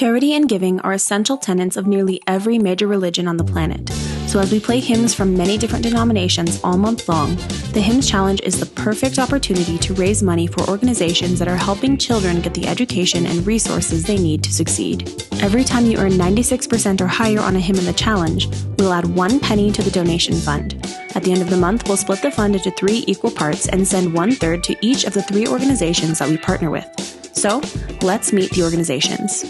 Charity and giving are essential tenets of nearly every major religion on the planet. So as we play hymns from many different denominations all month long, the Hymns Challenge is the perfect opportunity to raise money for organizations that are helping children get the education and resources they need to succeed. Every time you earn 96% or higher on a hymn in the challenge, we'll add 1 penny to the donation fund. At the end of the month, we'll split the fund into 3 equal parts and send 1/3 to each of the 3 organizations that we partner with. So, let's meet the organizations.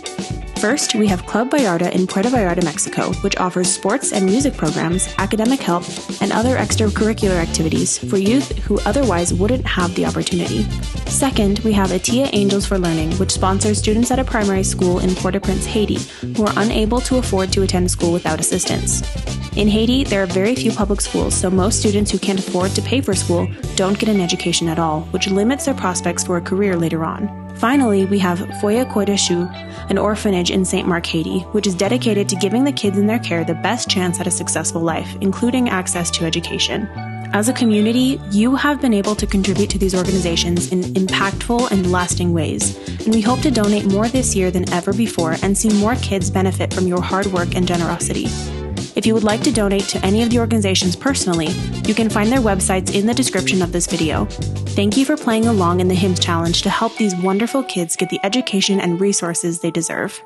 First, we have Club Vallarta in Puerto Vallarta, Mexico, which offers sports and music programs, academic help, and other extracurricular activities for youth who otherwise wouldn't have the opportunity. Second, we have Atia Angels for Learning, which sponsors students at a primary school in Port-au-Prince, Haiti, who are unable to afford to attend school without assistance. In Haiti, there are very few public schools, so most students who can't afford to pay for school don't get an education at all, which limits their prospects for a career later on. Finally, we have Foyer Koideshu, an orphanage in St. Mark, Haiti, which is dedicated to giving the kids in their care the best chance at a successful life, including access to education. As a community, you have been able to contribute to these organizations in impactful and lasting ways, and we hope to donate more this year than ever before and see more kids benefit from your hard work and generosity. If you would like to donate to any of the organizations personally, you can find their websites in the description of this video. Thank you for playing along in the Hymns Challenge to help these wonderful kids get the education and resources they deserve.